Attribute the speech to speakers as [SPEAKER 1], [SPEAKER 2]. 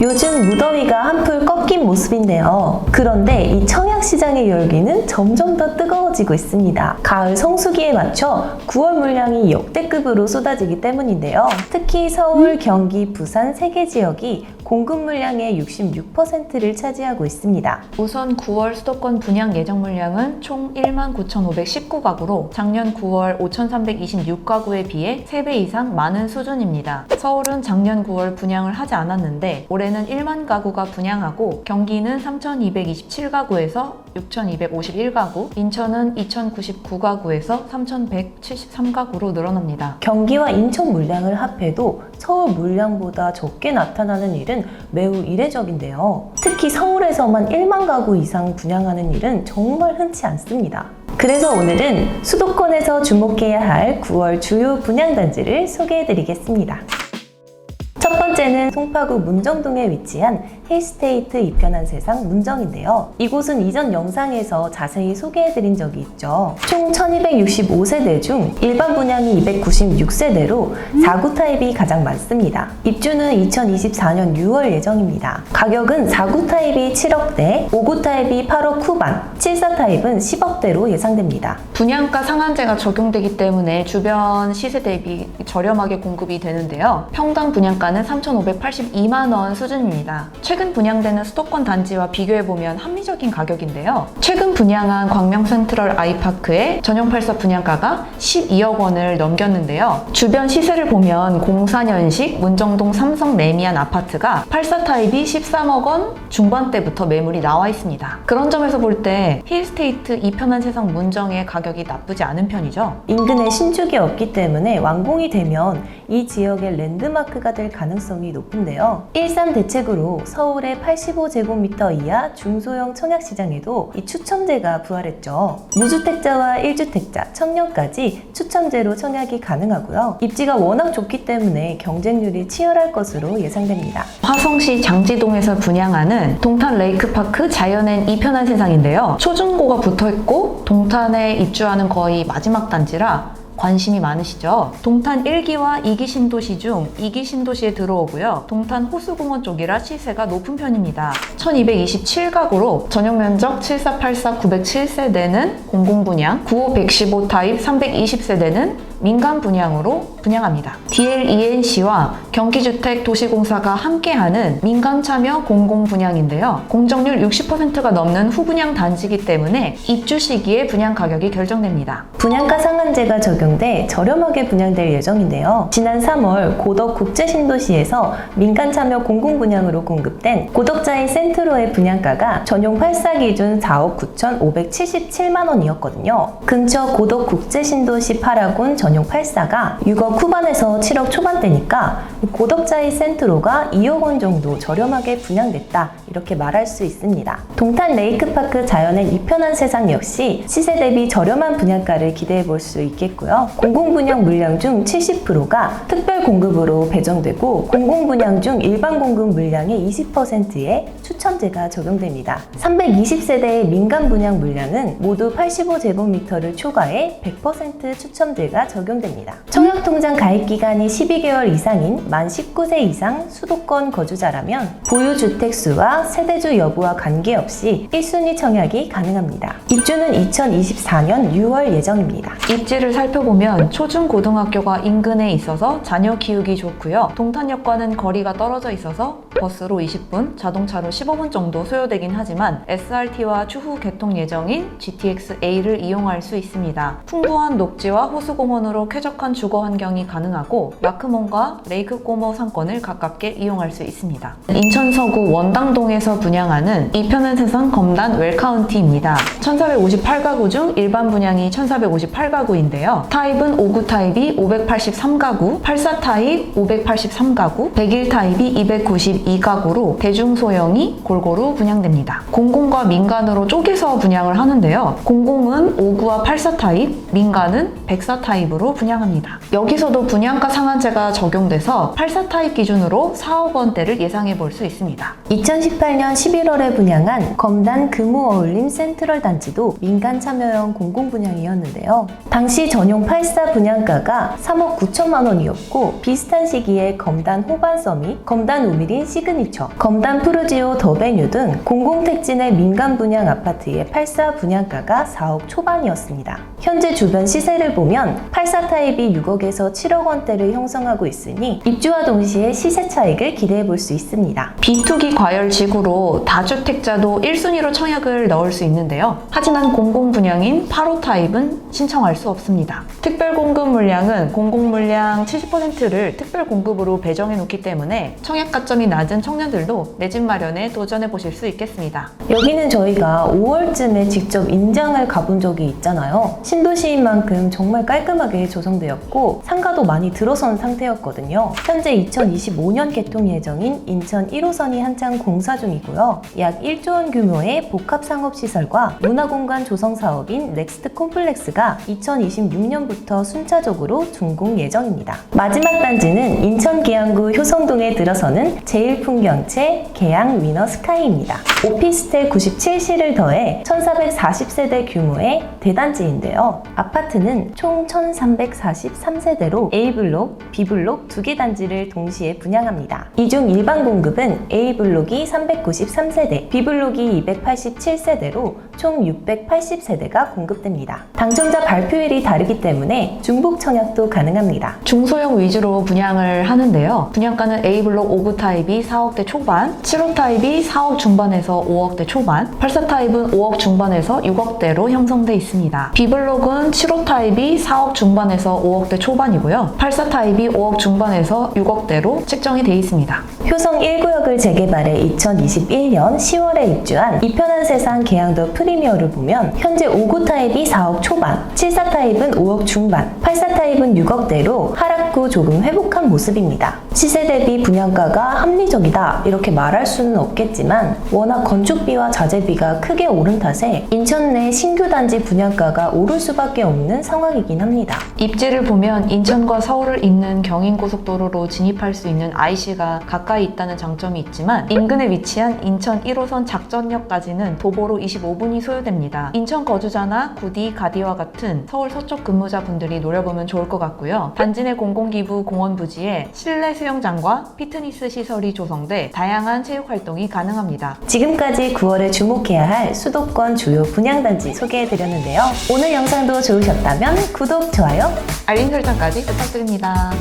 [SPEAKER 1] 요즘 무더위가 한풀 꺾인 모습인데요. 그런데 이 청약시장의 열기는 점점 더 뜨거워지고 있습니다. 가을 성수기에 맞춰 9월 물량이 역대급으로 쏟아지기 때문인데요. 특히 서울, 경기, 부산 3개 지역이 공급 물량의 66%를 차지하고 있습니다.
[SPEAKER 2] 우선 9월 수도권 분양 예정 물량은 총 19,519가구로 작년 9월 5,326가구에 비해 3배 이상 많은 수준입니다. 서울은 작년 9월 분양을 하지 않았는데 올해는 1만 가구가 분양하고 경기는 3,227가구에서 6,251가구, 인천은 2,099가구에서 3,173가구로 늘어납니다.
[SPEAKER 1] 경기와 인천 물량을 합해도 서울 물량보다 적게 나타나는 일은 매우 이례적인데요. 특히 서울에서만 1만 가구 이상 분양하는 일은 정말 흔치 않습니다. 그래서 오늘은 수도권에서 주목해야 할 9월 주요 분양단지를 소개해드리겠습니다. 첫 번째는 송파구 문정동에 위치한 힐스테이트 이편한 세상 문정인데요. 이곳은 이전 영상에서 자세히 소개해드린 적이 있죠. 총 1265세대 중 일반 분양이 296세대로 4구 타입이 가장 많습니다. 입주는 2024년 6월 예정입니다. 가격은 4구 타입이 7억대, 5구 타입이 8억 후반, 7사 타입은 10억대로 예상됩니다.
[SPEAKER 2] 분양가 상한제가 적용되기 때문에 주변 시세 대비 저렴하게 공급이 되는데요. 평당 분양가는 3,582만 원 수준입니다. 최근 분양되는 수도권 단지와 비교해보면 합리적인 가격인데요. 최근 분양한 광명센트럴 아이파크의 전용 8사 분양가가 12억 원을 넘겼는데요. 주변 시세를 보면 04년식 문정동 삼성 레미안 아파트가 8사 타입이 13억 원 중반대부터 매물이 나와 있습니다. 그런 점에서 볼 때 힐스테이트 이편한 세상 문정의 가격이 나쁘지 않은 편이죠.
[SPEAKER 1] 인근에 신축이 없기 때문에 완공이 되면 이 지역의 랜드마크가 될 가능성이 높은데요. 일산 대책으로 서울의 85제곱미터 이하 중소형 청약시장에도 이 추첨제가 부활했죠. 무주택자와 1주택자, 청년까지 추첨제로 청약이 가능하고요. 입지가 워낙 좋기 때문에 경쟁률이 치열할 것으로 예상됩니다.
[SPEAKER 2] 화성시 장지동에서 분양하는 동탄 레이크파크 자연엔 이편한 세상인데요. 초중고가 붙어있고 동탄에 입주하는 거의 마지막 단지라 관심이 많으시죠? 동탄 1기와 2기 신도시 중 2기 신도시에 들어오고요. 동탄 호수공원 쪽이라 시세가 높은 편입니다. 1227가구로 전용면적 7484 907세대는 공공분양, 95 115 타입 320세대는 민간 분양으로 분양합니다. DLENC와 경기주택 도시공사가 함께하는 민간 참여 공공 분양인데요. 공정률 60%가 넘는 후분양 단지이기 때문에 입주 시기에 분양 가격이 결정됩니다.
[SPEAKER 1] 분양가 상한제가 적용돼 저렴하게 분양될 예정인데요. 지난 3월 고덕 국제신도시에서 민간 참여 공공 분양으로 공급된 고덕자인 센트로의 분양가가 전용 8사 기준 4억 9,577만 원이었거든요. 근처 고덕 국제신도시 파라곤 전용 8사가 6억 후반에서 7억 초반대니까 고덕자이 센트로가 2억 원 정도 저렴하게 분양됐다 이렇게 말할 수 있습니다. 동탄 레이크파크 자연의 이편한 세상 역시 시세 대비 저렴한 분양가를 기대해 볼 수 있겠고요. 공공분양 물량 중 70%가 특별 공급으로 배정되고 공공분양 중 일반 공급 물량의 20%에 추첨제가 적용됩니다. 320세대의 민간 분양 물량은 모두 85제곱미터를 초과해 100% 추첨제가 적용됩니다. 청약통장 가입기간이 12개월 이상인 만 19세 이상 수도권 거주자라면 보유주택수와 세대주 여부와 관계없이 1순위 청약이 가능합니다. 입주는 2024년 6월 예정입니다.
[SPEAKER 2] 입지를 살펴보면 초중고등학교가 인근에 있어서 자녀 키우기 좋고요. 동탄역과는 거리가 떨어져 있어서 버스로 20분, 자동차로 15분 정도 소요되긴 하지만 SRT와 추후 개통 예정인 GTX-A를 이용할 수 있습니다. 풍부한 녹지와 호수공원으로 쾌적한 주거 환경이 가능하고 라크몬과 레이크 꼬모 상권을 가깝게 이용할 수 있습니다. 인천 서구 원당동에서 분양하는 이편한 세상 검단 웰카운티입니다. 1458가구 중 일반 분양이 1458가구인데요. 타입은 5구 타입이 583가구, 84 타입 583가구, 101 타입이 292가구로 대중소형이 골고루 분양됩니다. 공공과 민간으로 쪼개서 분양을 하는데요. 공공은 5구와 84 타입, 민간은 104 타입으로 타입으로 분양합니다. 여기서도 분양가 상한제가 적용돼서 84 타입 기준으로 4억 원대를 예상해 볼 수 있습니다.
[SPEAKER 1] 2018년 11월에 분양한 검단 금우어울림 센트럴 단지도 민간 참여형 공공분양이었는데요. 당시 전용 84 분양가가 3억 9천만 원이었고 비슷한 시기에 검단 호반서 및 검단 우미린 시그니처, 검단 푸르지오 더베뉴 등 공공택지 내 민간 분양 아파트의 84 분양가가 4억 초반이었습니다. 현재 주변 시세를 보면 84 타입이 6억에서 7억 원대를 형성하고 있으니 입주와 동시에 시세 차익을 기대해 볼 수 있습니다.
[SPEAKER 2] 비투기 과열 지구로 다주택자도 1순위로 청약을 넣을 수 있는데요. 하지만 공공분양인 85 타입은 신청할 수 없습니다. 특별공급 물량은 공공물량 70%를 특별공급으로 배정해 놓기 때문에 청약 가점이 낮은 청년들도 내 집 마련에 도전해 보실 수 있겠습니다.
[SPEAKER 1] 여기는 저희가 5월쯤에 직접 인장을 가본 적이 있잖아요. 신도시인 만큼 정말 깔끔하게 조성되었고 상가도 많이 들어선 상태였거든요. 현재 2025년 개통 예정인 인천 1호선이 한창 공사 중이고요. 약 1조 원 규모의 복합상업시설과 문화공간 조성 사업인 넥스트 콤플렉스가 2026년부터 순차적으로 준공 예정입니다. 마지막 단지는 인천 계양구 효성동에 들어서는 제일풍경채 계양 위너스카이입니다. 오피스텔 97실을 더해 1440세대 규모의 대단지인데요. 아파트는 총 1343세대로 A블록, B블록 2개 단지를 동시에 분양합니다. 이 중 일반 공급은 A블록이 393세대, B블록이 287세대로 총 680세대가 공급됩니다. 당첨자 발표일이 다르기 때문에 중복 청약도 가능합니다.
[SPEAKER 2] 중소형 위주로 분양을 하는데요. 분양가는 A블록 5구 타입이 4억대 초반, 75 타입이 4억 중반에서 5억대 초반, 84 타입은 5억 중반에서 6억대로 형성돼 있습니다. B블록은 75 타입이 4억 중반에서 5억대 초반이고요. 84 타입이 5억 중반에서 6억대로 책정이 돼 있습니다.
[SPEAKER 1] 효성 1구역을 재개발해 2021년 10월에 입주한 이편한 세상 계양도 프리미어를 보면 현재 5구 타입이 4억 초반, 74 타입은 5억 중반, 84 타입은 6억대로 하락 후 조금 회복한 모습입니다. 시세 대비 분양가가 합리적이다 이렇게 말할 수는 없겠지만 워낙 건축비와 자재비가 크게 오른 탓에 인천 내 신규 단지 분양가가 오를 수밖에 없는 상황이긴 합니다.
[SPEAKER 2] 입지를 보면 인천과 서울을 잇는 경인고속도로로 진입할 수 있는 IC가 가까이 있다는 장점이 있지만 인근에 위치한 인천 1호선 작전역까지는 도보로 25분이 소요됩니다. 인천 거주자나 구디, 가디와 같은 서울 서쪽 근무자분들이 노려보면 좋을 것 같고요. 단지 내 공공기부 공원 부지에 실내 수영장과 피트니스 시설이 조성돼 다양한 체육활동이 가능합니다.
[SPEAKER 1] 지금까지 9월에 주목해야 할 수도권 주요 분양단지 소개해드렸는데요. 오늘 영상도 좋으셨다면 구독, 좋아요,
[SPEAKER 2] 알림 설정까지 부탁드립니다.